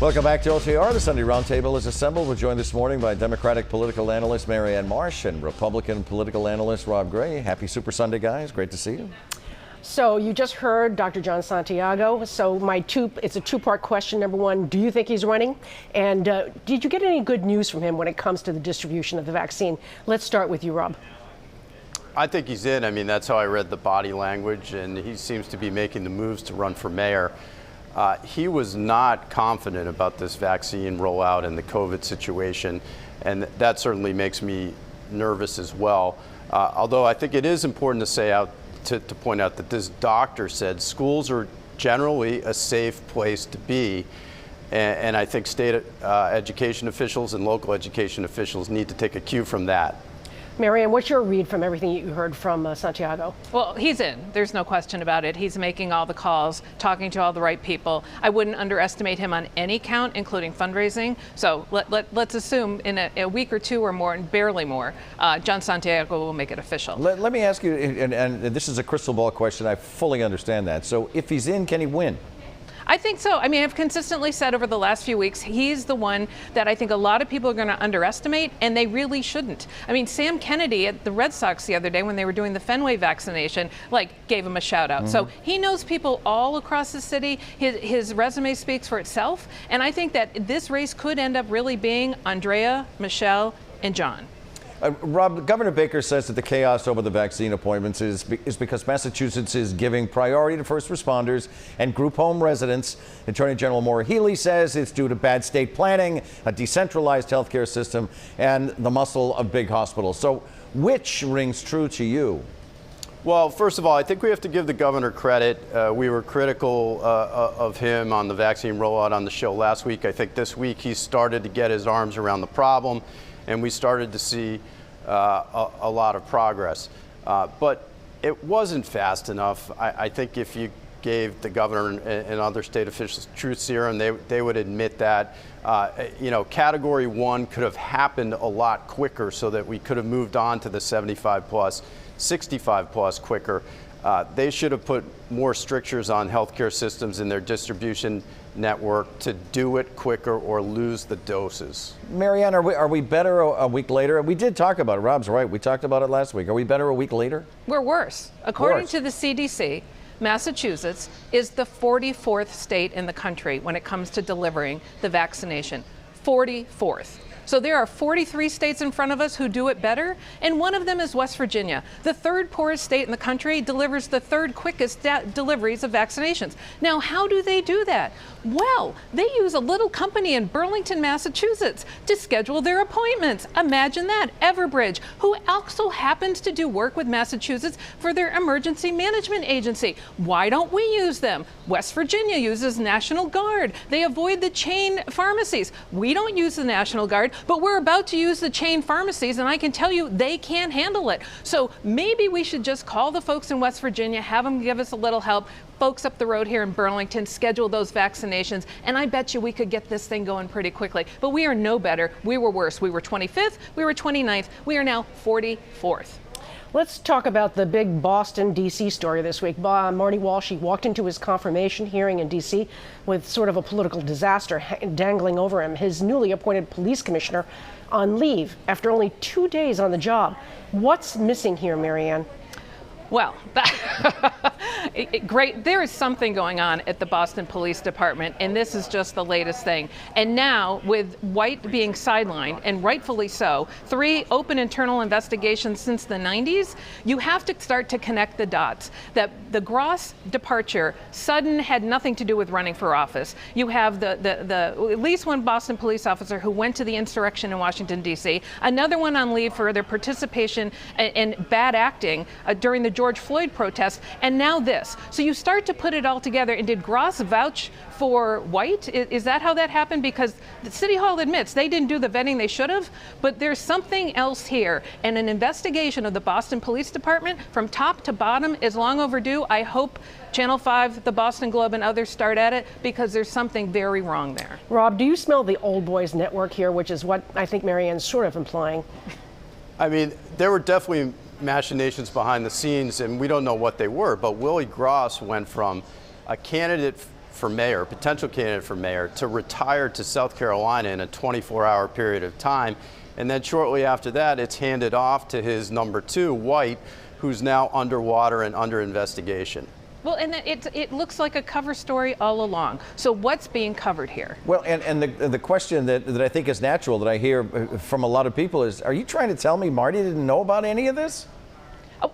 Welcome back to LTR. The Sunday Roundtable is assembled. We're joined this morning by Democratic political analyst Marianne Marsh and Republican political analyst Rob Gray. Happy Super Sunday, guys. Great to see you. So you just heard Dr. John Santiago. So it's a two-part question. Number one, do you think he's running? And did you get any good news from him when it comes to the distribution of the vaccine? Let's start with you, Rob. I think he's in. I mean, that's how I read the body language, and he seems to be making the moves to run for mayor. He was not confident about this vaccine rollout and the COVID situation, and that certainly makes me nervous as well. Although I think it is important to point out that this doctor said schools are generally a safe place to be, and I think state education officials and local education officials need to take a cue from that. Marianne, what's your read from everything you heard from Santiago? Well, he's in. There's no question about it. He's making all the calls, talking to all the right people. I wouldn't underestimate him on any count, including fundraising. So let's assume in a week or two or more, and barely more, John Santiago will make it official. Let me ask you, and this is a crystal ball question. I fully understand that. So if he's in, can he win? I think so. I mean, I've consistently said over the last few weeks, he's the one that I think a lot of people are going to underestimate, and they really shouldn't. I mean, Sam Kennedy at the Red Sox the other day when they were doing the Fenway vaccination, gave him a shout out. Mm-hmm. So he knows people all across the city. His resume speaks for itself. And I think that this race could end up really being Andrea, Michelle, and John. Rob, Governor Baker says that the chaos over the vaccine appointments is because Massachusetts is giving priority to first responders and group home residents. Attorney General Maura Healey says it's due to bad state planning, a decentralized healthcare system, and the muscle of big hospitals. So which rings true to you? Well, first of all, I think we have to give the governor credit. We were critical of him on the vaccine rollout on the show last week. I think this week he started to get his arms around the problem, and we started to see a lot of progress. But it wasn't fast enough. I think if you gave the governor and other state officials truth serum, they would admit that. Category 1 could have happened a lot quicker so that we could have moved on to the 75 plus, 65 plus quicker. They should have put more strictures on healthcare systems in their distribution network to do it quicker or lose the doses. Marianne, are we better a week later? We did talk about it. Rob's right. We talked about it last week. Are we better a week later? We're worse. According to the CDC, Massachusetts is the 44th state in the country when it comes to delivering the vaccination. 44th. So there are 43 states in front of us who do it better, and one of them is West Virginia. The third poorest state in the country delivers the third quickest deliveries of vaccinations. Now, how do they do that? Well, they use a little company in Burlington, Massachusetts to schedule their appointments. Imagine that. Everbridge, who also happens to do work with Massachusetts for their emergency management agency. Why don't we use them? West Virginia uses National Guard. They avoid the chain pharmacies. We don't use the National Guard. But we're about to use the chain pharmacies, and I can tell you they can't handle it. So maybe we should just call the folks in West Virginia, have them give us a little help. Folks up the road here in Burlington, schedule those vaccinations, and I bet you we could get this thing going pretty quickly. But we are no better. We were worse. We were 25th. We were 29th. We are now 44th. Let's talk about the big Boston, D.C. story this week. Marty Walsh, he walked into his confirmation hearing in D.C. with sort of a political disaster dangling over him. His newly appointed police commissioner on leave after only 2 days on the job. What's missing here, Marianne? Well, great. There is something going on at the Boston Police Department, and this is just the latest thing. And now, with White being sidelined, and rightfully so, 3 open internal investigations since the 90s, you have to start to connect the dots. That the Gross departure, sudden, had nothing to do with running for office. You have the at least one Boston police officer who went to the insurrection in Washington, D.C., another one on leave for their participation in bad acting during the George Floyd protest, and now this. So you start to put it all together, and did Gross vouch for White? Is that how that happened? Because the City Hall admits they didn't do the vetting they should have, but there's something else here, and an investigation of the Boston Police Department from top to bottom is long overdue. I hope Channel 5, the Boston Globe, and others start at it, because there's something very wrong there. Rob, do you smell the old boys network here, which is what I think Marianne's sort of implying? I mean, there were definitely machinations behind the scenes, and we don't know what they were, but Willie Gross went from a candidate for mayor, potential candidate for mayor, to retire to South Carolina in a 24-hour period of time. And then shortly after that, it's handed off to his number two, White, who's now underwater and under investigation. Well, and it looks like a cover story all along. So what's being covered here? Well, and the question that I think is natural that I hear from a lot of people is, are you trying to tell me Marty didn't know about any of this?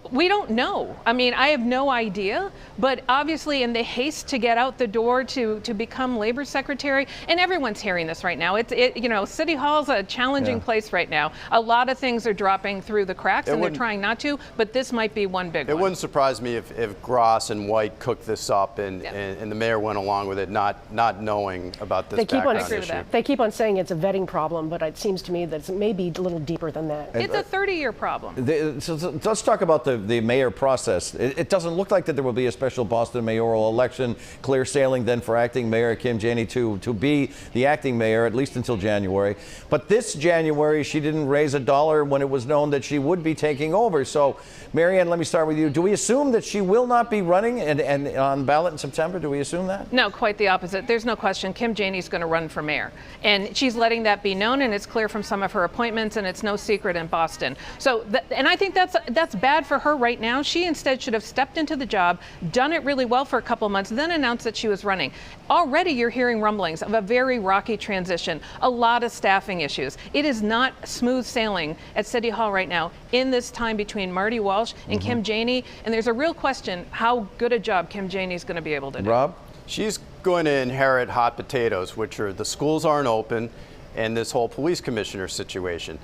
We don't know. I mean, I have no idea, but obviously in the haste to get out the door to become labor secretary, and everyone's hearing this right now. You know, City Hall's a challenging place right now. A lot of things are dropping through the cracks and they're trying not to, but this might be one big one. It wouldn't surprise me if Gross and White cooked this up and the mayor went along with it, not knowing about this background issue. They keep on saying it's a vetting problem, but it seems to me that it's maybe a little deeper than that. It's a 30-year problem. So let's talk about the mayor process. It doesn't look like that there will be a special Boston mayoral election, clear sailing then for acting mayor Kim Janey to be the acting mayor, at least until January. But this January, she didn't raise a dollar when it was known that she would be taking over. So, Marianne, let me start with you. Do we assume that she will not be running and on ballot in September? Do we assume that? No, quite the opposite. There's no question. Kim Janey's going to run for mayor. And she's letting that be known, and it's clear from some of her appointments, and it's no secret in Boston. So, and I think that's bad for her right now. She instead should have stepped into the job, done it really well for a couple months, then announced that she was running. Already you're hearing rumblings of a very rocky transition, a lot of staffing issues. It is not smooth sailing at City Hall right now in this time between Marty Walsh and Kim Janey, and there's a real question how good a job Kim Janey's going to be able to do. Rob? She's going to inherit hot potatoes, which are the schools aren't open and this whole police commissioner situation.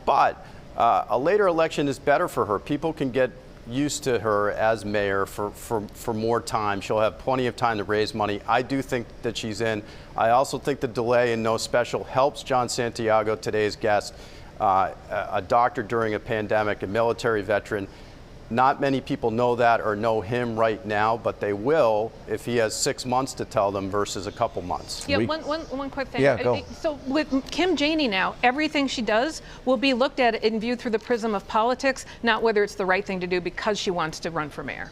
But a later election is better for her. People can get used to her as mayor for more time. She'll have plenty of time to raise money. I do think that she's in. I also think the delay in no special helps John Santiago, today's guest, a doctor during a pandemic, a military veteran. Not many people know that or know him right now, but they will if he has 6 months to tell them versus a couple months. Yeah, one quick thing. Yeah, go. So with Kim Janey now, everything she does will be looked at and viewed through the prism of politics, not whether it's the right thing to do because she wants to run for mayor.